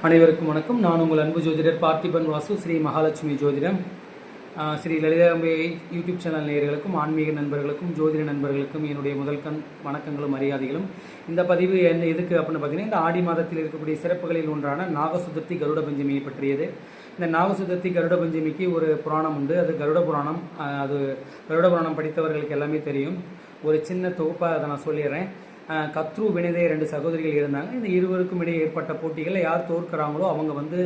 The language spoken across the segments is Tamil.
அனைவருக்கும் வணக்கம். நான் உங்கள் அன்பு ஜோதிடர் பார்த்திபன் வாசு, ஸ்ரீ மகாலட்சுமி ஜோதிடம். ஸ்ரீ லலிதாம்பை யூடியூப் சேனல் நேயர்களுக்கும் ஆன்மீக நண்பர்களுக்கும் ஜோதிட நண்பர்களுக்கும் என்னுடைய முதல் வணக்கங்களும் மரியாதைகளும். இந்த பதிவு என்ன எதுக்கு அப்படின்னு பார்த்தீங்கன்னா, இந்த ஆடி மாதத்தில் இருக்கக்கூடிய சிறப்புகளில் ஒன்றான நாகசுதர்த்தி கருட பஞ்சமியை பற்றியது. இந்த நாகசுதர்த்தி கருட பஞ்சமிக்கு ஒரு புராணம் உண்டு. அது கருட புராணம். அது கருட புராணம் படித்தவர்களுக்கு எல்லாமே தெரியும். ஒரு சின்ன தொகுப்பாக அதை நான் சொல்லிடுறேன். கத்ரு வினதை 2 சகோதரிகள் இருந்தாங்க. இந்த இருவருக்கும் இடையே ஏற்பட்ட போட்டிகளில் யார் தோற்கிறாங்களோ அவங்க வந்து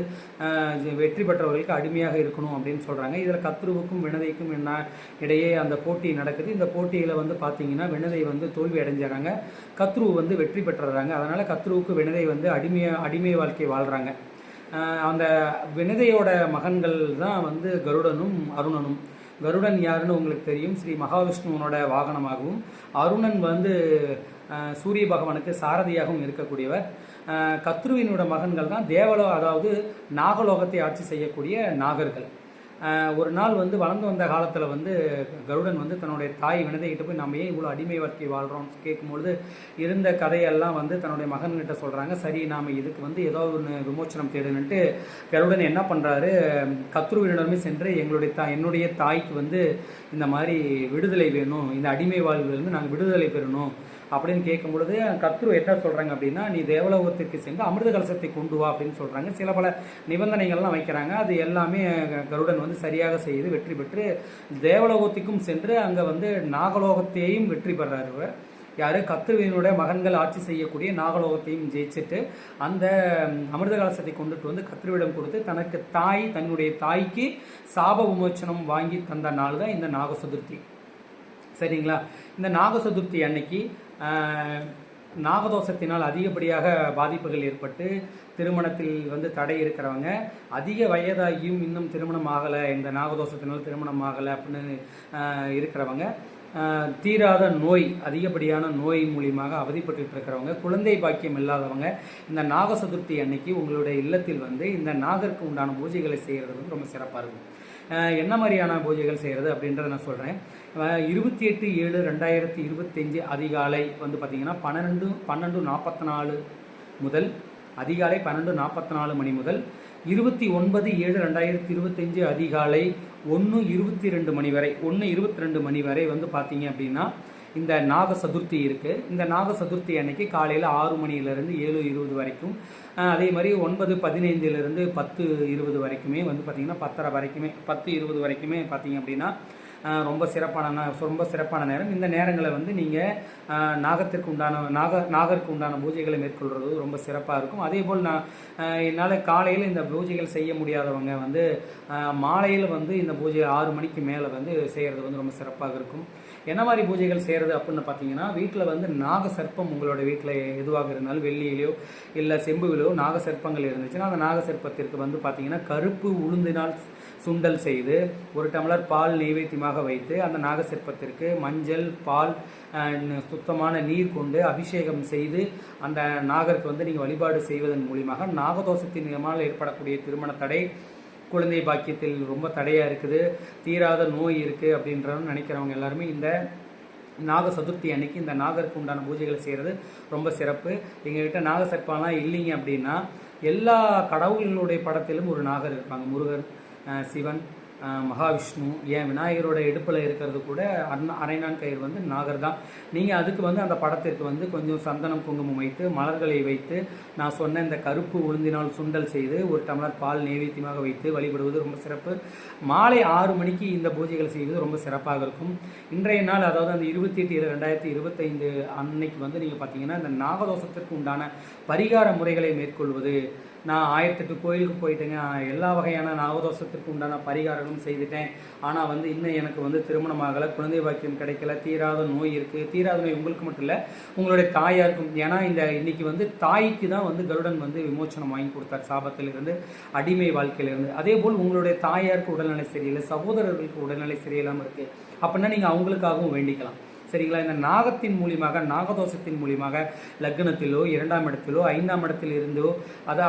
வெற்றி பெற்றவர்களுக்கு அடிமையாக இருக்கணும் அப்படின்னு சொல்கிறாங்க. இதில் கத்ருவுக்கும் வினதைக்கும் இடையே அந்த போட்டி நடக்குது. இந்த போட்டியில் வந்து பார்த்தீங்கன்னா வினதை வந்து தோல்வி அடைஞ்சாங்க, கத்ரு வந்து வெற்றி பெற்றுறாங்க. அதனால் கத்ருவுக்கு வினதை வந்து அடிமை வாழ்க்கை வாழ்கிறாங்க. அந்த வினதையோட மகன்கள் தான் வந்து கருடனும் அருணனும். கருடன் யாருன்னு உங்களுக்கு தெரியும், ஸ்ரீ மகாவிஷ்ணுவனோட வாகனமாகவும், அருணன் வந்து சூரிய பகவானுக்கு சாரதியாகவும் இருக்கக்கூடியவர். கத்ருவினோட மகன்கள் தான் அதாவது நாகலோகத்தை ஆட்சி செய்யக்கூடிய நாகர்கள். ஒரு நாள் வந்து வளர்ந்து வந்த காலத்தில் வந்து கருடன் வந்து தன்னுடைய தாய் வினதைகிட்ட போய் நம்ம ஏன் இவ்வளோ அடிமை வாழ்க்கை வாழ்கிறோம் கேட்கும்பொழுது இருந்த கதையெல்லாம் வந்து தன்னுடைய மகன்கிட்ட சொல்கிறாங்க. சரி, நாம் இதுக்கு வந்து ஏதோ ஒன்று விமோச்சனம் தேடுன்னுட்டு கருடன் என்ன பண்ணுறாரு, கத்ருவினிடமே சென்று என்னுடைய தாய்க்கு வந்து இந்த மாதிரி விடுதலை வேணும், இந்த அடிமை வாழ்விலிருந்து நாங்கள் விடுதலை பெறணும் அப்படின்னு கேட்கும் பொழுது கத்ரு என்ன சொல்கிறாங்க அப்படின்னா, நீ தேவலோகத்திற்கு சென்று அமிர்த கலசத்தை கொண்டு வா அப்படின்னு சொல்கிறாங்க. சில பல நிபந்தனைகள்லாம் வைக்கிறாங்க. அது எல்லாமே கருடன் வந்து சரியாக செய்து வெற்றி பெற்று தேவலோகத்துக்கும் சென்று அங்கே வந்து நாகலோகத்தையும் வெற்றி பெறாரு. யார்? கத்ருவினுடைய மகன்கள் ஆட்சி செய்யக்கூடிய நாகலோகத்தையும் ஜெயிச்சுட்டு அந்த அமிர்த கலசத்தை கொண்டுட்டு வந்து கத்ருவிடம் கொடுத்து தன்னுடைய தாய்க்கு சாப விமோச்சனம் வாங்கி தந்த நாள் தான் இந்த நாக சதுர்த்தி. சரிங்களா? இந்த நாக சதுர்த்தி அன்னைக்கு நாகதோஷத்தினால் அதிகப்படியாக பாதிப்புகள் ஏற்பட்டு திருமணத்தில் வந்து தடை இருக்கிறவங்க, அதிக வயதாகியும் இன்னும் திருமணம் ஆகலை, இந்த நாகதோஷத்தினால் திருமணம் ஆகலை அப்படின்னு இருக்கிறவங்க, தீராத நோய், அதிகப்படியான நோய் மூலியமாக அவதிப்பட்டு இருக்கிறவங்க, குழந்தை பாக்கியம் இல்லாதவங்க, இந்த நாக சதுர்த்தி அன்னைக்கு உங்களுடைய இல்லத்தில் வந்து இந்த நாகருக்கு உண்டான பூஜைகளை செய்கிறது வந்து ரொம்ப சிறப்பாக இருக்கும். என்ன மாதிரியான பூஜைகள் செய்கிறது அப்படின்றத நான் சொல்கிறேன். 28/7/2025 அதிகாலை வந்து பார்த்திங்கன்னா 12:44 முதல் அதிகாலை 12:44 மணி முதல் 29/7/2025 அதிகாலை 1:22 மணி வரை 1:22 மணி வரை வந்து பார்த்தீங்க அப்படின்னா இந்த நாக சதுர்த்தி இருக்குது. இந்த நாக சதுர்த்தி அன்னைக்கு காலையில் 6 மணியிலிருந்து 7:20 வரைக்கும், அதே மாதிரி 9:15 10:20 வரைக்குமே வந்து பார்த்திங்கன்னா 10:30 வரைக்குமே 10:20 வரைக்குமே பார்த்திங்க அப்படின்னா ரொம்ப சிறப்பான நேரம். இந்த நேரங்களை வந்து நீங்கள் நாகருக்கு உண்டான பூஜைகளை மேற்கொள்வது ரொம்ப சிறப்பாக இருக்கும். அதே போல் என்னால் காலையில் இந்த பூஜைகள் செய்ய முடியாதவங்க வந்து மாலையில் வந்து இந்த பூஜை 6 மணிக்கு மேலே வந்து செய்கிறது வந்து ரொம்ப சிறப்பாக இருக்கும். என்ன மாதிரி பூஜைகள் செய்கிறது அப்படின்னு பார்த்தீங்கன்னா, வீட்டில் வந்து நாக சர்ப்பம் உங்களோட வீட்டில் எதுவாக இருந்தாலும் வெள்ளியிலையோ இல்லை செம்புவிலோ நாக சர்ப்பங்கள் இருந்துச்சுன்னா அந்த நாக சர்ப்பத்திற்கு வந்து பார்த்தீங்கன்னா கருப்பு உளுந்தினால் சுண்டல் செய்து 1 டம்ளர் பால் நெய்வேத்தியமாக வைத்து அந்த நாகசர்ப்பத்திற்கு மஞ்சள், பால், சுத்தமான நீர் கொண்டு அபிஷேகம் செய்து அந்த நாகருக்கு வந்து நீங்கள் வழிபாடு செய்வதன் மூலியமாக நாகதோஷத்தின் மூலமாக ஏற்படக்கூடிய திருமண தடை, குழந்தை பாக்கியத்தில் ரொம்ப தடையாக இருக்குது, தீராத நோய் இருக்குது அப்படின்றன்னு நினைக்கிறவங்க எல்லாருமே இந்த நாக சதுர்த்தி அன்னைக்கு இந்த நாகருக்கு உண்டான பூஜைகளை செய்கிறது ரொம்ப சிறப்பு. எங்ககிட்ட நாகசர்ப்பம்லாம் இல்லைங்க அப்படின்னா எல்லா கடவுள்களுடைய படத்திலும் ஒரு நாகர் இருப்பாங்க. முருகர், சிவன், மகாவிஷ்ணு, ஏன் விநாயகரோட இடுப்பில் இருக்கிறது கூட அரைநான் கயிறு வந்து நாகர் தான். நீங்கள் அதுக்கு வந்து அந்த படத்திற்கு வந்து கொஞ்சம் சந்தனம், குங்குமம் வைத்து மலர்களை வைத்து நான் சொன்ன இந்த கருப்பு உளுந்தினால் சுண்டல் செய்து 1 டம்ளர் பால் நெய்வேத்தியமாக வைத்து வழிபடுவது ரொம்ப சிறப்பு. மாலை 6 மணிக்கு இந்த பூஜைகள் செய்வது ரொம்ப சிறப்பாக இருக்கும். இன்றைய நாள், அதாவது அந்த 28/7/2025 அன்னைக்கு வந்து நீங்கள் பார்த்தீங்கன்னா இந்த நாகதோஷத்திற்கு உண்டான பரிகார முறைகளை மேற்கொள்வது. நான் 1008 கோயிலுக்கு போயிட்டேங்க, எல்லா வகையான நாகதோஷத்திற்கு உண்டான பரிகாரங்களும் செய்துட்டேன், ஆனால் வந்து இன்னும் எனக்கு வந்து திருமணம் ஆகலை, குழந்தை பாக்கியம் கிடைக்கல, தீராத நோய் இருக்குது. தீராத நோய் உங்களுக்கு மட்டும் இல்லை, உங்களுடைய தாயாருக்கும். ஏன்னா இன்னைக்கு வந்து தாய்க்கு தான் வந்து கருடன் வந்து விமோச்சனம் வாங்கி கொடுத்தார் சாபத்திலிருந்து, அடிமை வாழ்க்கையிலிருந்து. அதே போல் உங்களுடைய தாயாருக்கு உடல்நிலை சரியில்லை, சகோதரர்களுக்கு உடல்நிலை சரியில்லாமல் இருக்குது அப்படின்னா நீங்கள் அவங்களுக்காகவும் வேண்டிக்கலாம். சரிங்களா? இந்த நாகத்தின் மூலியமாக, நாகதோஷத்தின் மூலியமாக லக்னத்திலோ 2ஆம் இடத்திலோ 5ஆம் இடத்தில் இருந்தோ, அது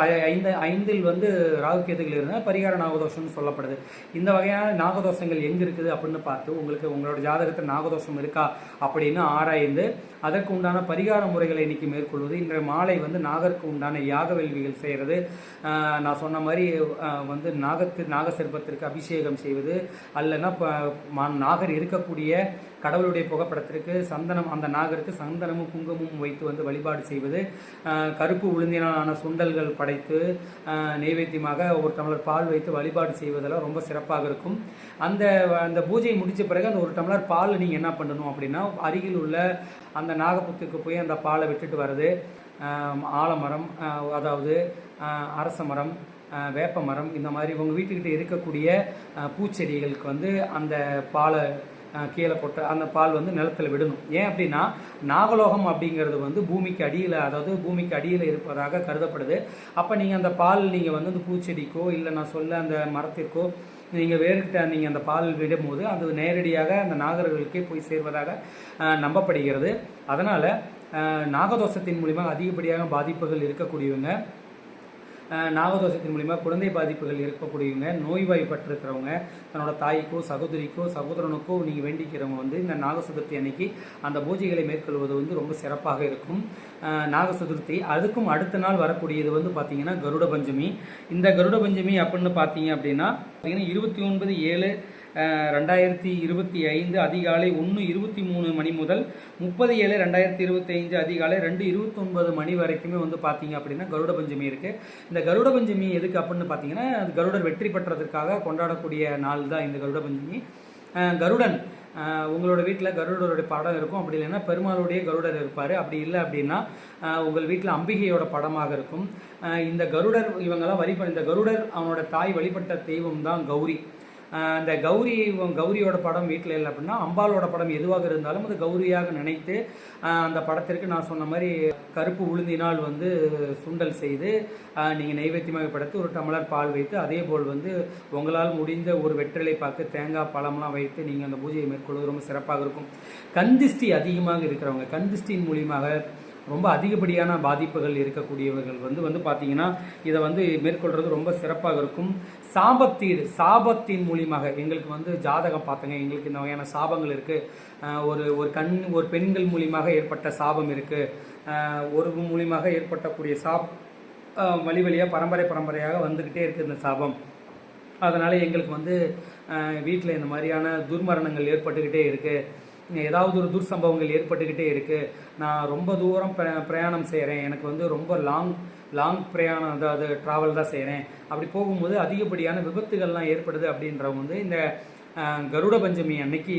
ஐந்தில் வந்து ராகு கேதுகள் இருந்தால் பரிகார நாகதோஷம்னு சொல்லப்படுது. இந்த வகையான நாகதோஷங்கள் எங்கே இருக்குது அப்படின்னு பார்த்து உங்களுக்கு உங்களோட ஜாதகத்தில் நாகதோஷம் இருக்கா அப்படின்னு ஆராய்ந்து அதற்கு உண்டான பரிகார முறைகளை இன்னைக்கு மேற்கொள்வது. இன்றைய மாலை வந்து நாகருக்கு உண்டான யாக வேள்விகள் செய்கிறது. நான் சொன்ன மாதிரி வந்து நாகசர்ப்பத்திற்கு அபிஷேகம் செய்வது, அல்லனா நாகர் இருக்கக்கூடிய கடவுளுடைய புகைப்படத்திற்கு சந்தனம், அந்த நாகருக்கு சந்தனமும் குங்குமமும் வைத்து வந்து வழிபாடு செய்வது, கருப்பு உளுந்தினாலான சுண்டல்கள் படைத்து நெய்வேத்தியமாக ஒரு டம்ளர் பால் வைத்து வழிபாடு செய்வதெல்லாம் ரொம்ப சிறப்பாக இருக்கும். அந்த பூஜையை முடித்த பிறகு அந்த ஒரு டம்ளர் பால் நீங்கள் என்ன பண்ணணும் அப்படின்னா, அருகில் உள்ள அந்த நாகப்புத்துக்கு போய் அந்த பாலை விட்டுட்டு வர்றது. ஆலமரம், அதாவது அரச மரம், வேப்ப மரம், இந்த மாதிரி உங்கள் வீட்டுக்கிட்ட இருக்கக்கூடிய பூச்செடிகளுக்கு வந்து அந்த பாலை கீழே போட்டு அந்த பால் வந்து நிலத்தில் விடணும். ஏன் அப்படின்னா நாகலோகம் அப்படிங்கிறது வந்து பூமிக்கு அடியில், அதாவது பூமிக்கு அடியில் இருப்பதாக கருதப்படுது. அப்போ நீங்கள் அந்த பால் நீங்கள் வந்து அந்த பூச்செடிக்கோ இல்லை நான் சொல்ல அந்த மரத்திற்கோ நீங்கள் வேறுகிட்ட நீங்கள் அந்த பால் விடும்போது அது நேரடியாக அந்த நாகர்களுக்கே போய் சேர்வதாக நம்பப்படுகிறது. அதனால் நாகதோஷத்தின் மூலிமா அதிகப்படியாக பாதிப்புகள் இருக்கக்கூடியவங்க, நாகதோஷத்தின் மூலிமா குழந்தை பாதிப்புகள் இருக்கக்கூடியவங்க, நோய்வாய்ப்பட்டிருக்கிறவங்க, தன்னோட தாய்க்கோ சகோதரிக்கோ சகோதரனுக்கோ நீங்கள் வேண்டிக்கிறவங்க வந்து இந்த நாக சதுர்த்தி அன்னைக்கு அந்த பூஜைகளை மேற்கொள்வது வந்து ரொம்ப சிறப்பாக இருக்கும். நாக சதுர்த்தி அதுக்கும் அடுத்த நாள் வரக்கூடியது வந்து பார்த்தீங்கன்னா கருட பஞ்சமி. இந்த கருட பஞ்சமி அப்படின்னு பார்த்தீங்க அப்படின்னா 29/7/2025 அதிகாலை 1:23 மணி முதல் 30/7/2025 அதிகாலை 2:29 மணி வரைக்குமே வந்து பார்த்தீங்க அப்படின்னா கருட பஞ்சமி இருக்குது. இந்த கருட பஞ்சமி எதுக்கு அப்படின்னு பார்த்தீங்கன்னா, கருடர் வெற்றி பெற்றதற்காக கொண்டாடக்கூடிய நாள் தான் இந்த கருட பஞ்சமி. கருடன் உங்களோட வீட்டில் கருடருடைய படம் இருக்கும். அப்படி இல்லைன்னா பெருமாளுடைய கருடர் இருப்பார். அப்படி இல்லை அப்படின்னா உங்கள் வீட்டில் அம்பிகையோட படமாக இருக்கும். இந்த கருடர் இவங்கெல்லாம் இந்த கருடர் அவனோட தாய் வழிபட்ட தெய்வம் தான் கௌரி. அந்த கௌரியோட படம் வீட்டில் இல்லை அப்படின்னா அம்பாலோட படம் எதுவாக இருந்தாலும் அது கௌரியாக நினைத்து அந்த படத்திற்கு நான் சொன்ன மாதிரி கருப்பு உளுந்தினால் வந்து சுண்டல் செய்து நீங்கள் நைவேத்தியமாக படைத்து ஒரு டம்ளர் பால் வைத்து, அதே போல் வந்து உங்களால் முடிந்த ஒரு வெற்றிலை பாக்கு, தேங்காய், பழம்லாம் வைத்து நீங்கள் அந்த பூஜையை மேற்கொள்வது ரொம்ப சிறப்பாக இருக்கும். கந்திஷ்டி அதிகமாக இருக்கிறவங்க, கந்திஷ்டியின் மூலியமாக ரொம்ப அதிகப்படியான பாதிப்புகள் இருக்கக்கூடியவர்கள் வந்து பார்த்தீங்கன்னா இதை வந்து மேற்கொள்கிறது ரொம்ப சிறப்பாக இருக்கும். சாபத்தின் மூலியமாக எங்களுக்கு வந்து ஜாதகம் பார்த்தங்க, எங்களுக்கு இந்த வகையான சாபங்கள் இருக்குது, ஒரு பெண்கள் மூலியமாக ஏற்பட்ட சாபம் இருக்குது, ஒரு மூலியமாக ஏற்பட்டக்கூடிய வழியாக பரம்பரையாக வந்துக்கிட்டே இருக்குது இந்த சாபம். அதனால் எங்களுக்கு வந்து வீட்டில் இந்த மாதிரியான துர்மரணங்கள் ஏற்பட்டுக்கிட்டே இருக்குது, ஏதாவது ஒரு துர்சம்பவங்கள் ஏற்பட்டுக்கிட்டே இருக்குது, நான் ரொம்ப தூரம் பிரயாணம் செய்கிறேன், எனக்கு வந்து ரொம்ப லாங் பிரயாணம், அதாவது ட்ராவல் தான் செய்கிறேன், அப்படி போகும்போது அதிகப்படியான விபத்துகள்லாம் ஏற்படுது அப்படின்றவங்க வந்து இந்த கருட பஞ்சமி அன்னைக்கு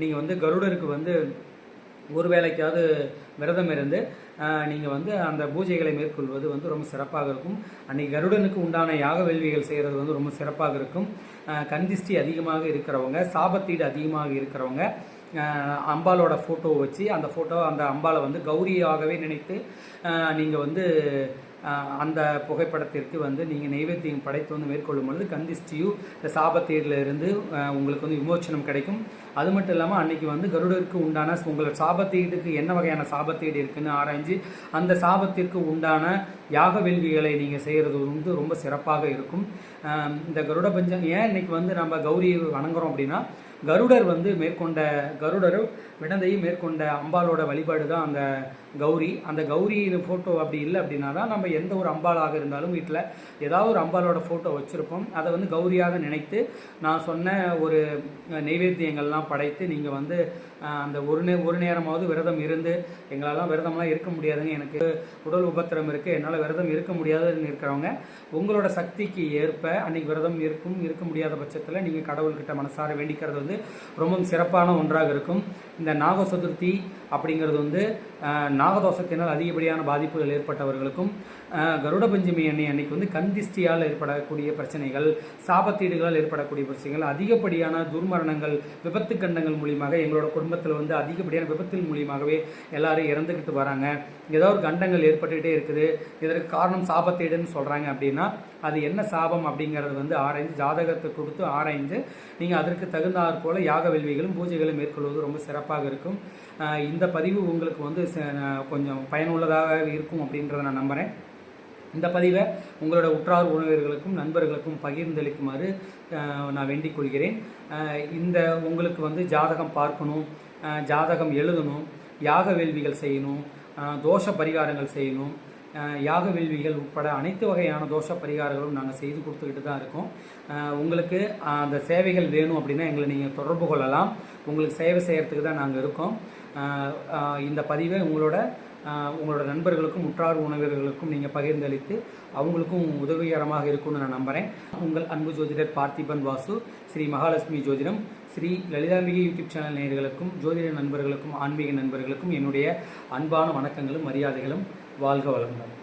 நீங்கள் வந்து கருடருக்கு வந்து ஒரு வேளைக்காவது விரதம் இருந்து நீங்கள் வந்து அந்த பூஜைகளை மேற்கொள்வது வந்து ரொம்ப சிறப்பாக இருக்கும். அன்றைக்கி கருடனுக்கு உண்டான யாக வேள்விகள் செய்கிறது வந்து ரொம்ப சிறப்பாக இருக்கும். கந்திஷ்டி அதிகமாக இருக்கிறவங்க, சாபத்தீடு அதிகமாக இருக்கிறவங்க அம்பாலோட ஃபோட்டோவை வச்சு அந்த அம்பாலை வந்து கௌரியாகவே நினைத்து நீங்கள் வந்து அந்த புகைப்படத்திற்கு வந்து நீங்கள் நைவேத்தியம் படைத்து வந்து மேற்கொள்ளும் பொழுது கந்திஷ்டியும் இந்த சாபத்தீடில் இருந்து உங்களுக்கு வந்து விமோச்சனம் கிடைக்கும். அது மட்டும் இல்லாமல் அன்றைக்கி வந்து கருடருக்கு உண்டான உங்களோட சாபத்தீடுக்கு என்ன வகையான சாபத்தீடு இருக்குன்னு ஆராய்ஞ்சு அந்த சாபத்திற்கு உண்டான யாக வேள்விகளை நீங்கள் செய்கிறது வந்து ரொம்ப சிறப்பாக இருக்கும். இந்த கருட பஞ்சம் ஏன் இன்னைக்கு வந்து நம்ம கௌரியை வணங்குறோம் அப்படின்னா, கருடர் வந்து கருடரும் விடந்தையும் மேற்கொண்ட அம்பாலோட வழிபாடு தான் அந்த கௌரியின் ஃபோட்டோ அப்படி இல்லை அப்படின்னா தான் நம்ம எந்த ஒரு அம்பாலாக இருந்தாலும் வீட்டில் ஏதாவது ஒரு அம்பாலோட ஃபோட்டோ வச்சுருப்போம். அதை வந்து கௌரியாக நினைத்து நான் சொன்ன ஒரு நைவேத்தியங்கள்லாம் படைத்து நீங்கள் வந்து அந்த ஒரு நேரமாவது விரதம் இருந்து, எங்களாலாம் விரதம்லாம் இருக்க முடியாதுங்க, எனக்கு உடல் உபத்திரம் இருக்குது, என்னால் விரதம் இருக்க முடியாதுன்னு இருக்கிறவங்க உங்களோட சக்திக்கு ஏற்ப அன்றைக்கி விரதம் இருக்க முடியாத பட்சத்தில் நீங்கள் கடவுள்கிட்ட மனசார வேண்டிக்கிறது வந்து ரொம்பவும் சிறப்பான ஒன்றாக இருக்கும். இந்த நாக சதுர்த்தி அப்படிங்கிறது வந்து நாகதோஷத்தினால் அதிகப்படியான பாதிப்புகள் ஏற்பட்டவர்களுக்கும், கருட பஞ்சமி அன்னைக்கு வந்து கந்திஷ்டியால் ஏற்படக்கூடிய பிரச்சனைகள், சாபத்தீடுகளால் ஏற்படக்கூடிய பிரச்சனைகள், அதிகப்படியான துர்மரணங்கள், விபத்து கண்டங்கள் மூலியமாக எங்களோட குடும்பத்தில் வந்து அதிகப்படியான விபத்தின் மூலியமாகவே எல்லாரும் இறந்துக்கிட்டு வராங்க. ஏதோ ஒரு கண்டங்கள் ஏற்பட்டுக்கிட்டே இருக்குது, இதற்கு காரணம் சாபத்தேடுன்னு சொல்கிறாங்க அப்படின்னா அது என்ன சாபம் அப்படிங்கிறது வந்து ஆராய்ந்து ஜாதகத்தை கொடுத்து ஆராய்ந்து நீங்கள் அதற்கு தகுந்தாற் போல் யாக வேள்விகளும் பூஜைகளும் மேற்கொள்வது ரொம்ப சிறப்பாக இருக்கும். இந்த பதிவு உங்களுக்கு வந்து கொஞ்சம் பயனுள்ளதாக இருக்கும் அப்படின்றத நான் நம்புகிறேன். இந்த பதிவை உங்களோட உற்றார் உறவினர்களுக்கும் நண்பர்களுக்கும் பகிர்ந்தளிக்குமாறு நான் வேண்டிக் கொள்கிறேன். இந்த உங்களுக்கு வந்து ஜாதகம் பார்க்கணும், ஜாதகம் எழுதணும், யாக வேள்விகள் செய்யணும், தோஷ பரிகாரங்கள் செய்யணும், யாக வேள்விகள் உட்பட அனைத்து வகையான தோஷ பரிகாரங்களும் நாங்கள் செய்து கொடுத்துக்கிட்டு தான் இருக்கோம். உங்களுக்கு அந்த சேவைகள் வேணும் அப்படின்னா எங்களை நீங்கள் தொடர்பு கொள்ளலாம். உங்களுக்கு சேவை செய்கிறதுக்கு தான் நாங்கள் இருக்கோம். இந்த பதிவை உங்களோட நண்பர்களுக்கும் உற்றார் உறவினர்களுக்கும் நீங்கள் பகிர்ந்தளித்து அவங்களுக்கும் உதவிகரமாக இருக்கும்னு நான் நம்புகிறேன். உங்கள் அன்பு ஜோதிடர் பார்த்திபன் வாசு, ஸ்ரீ மகாலட்சுமி ஜோதிடம், ஸ்ரீ லலிதாம்பிகை யூடியூப் சேனல் நேயர்களுக்கும் ஜோதிட நண்பர்களுக்கும் ஆன்மீக நண்பர்களுக்கும் என்னுடைய அன்பான வணக்கங்களும் மரியாதைகளும். வாழ்க வளமுடன்.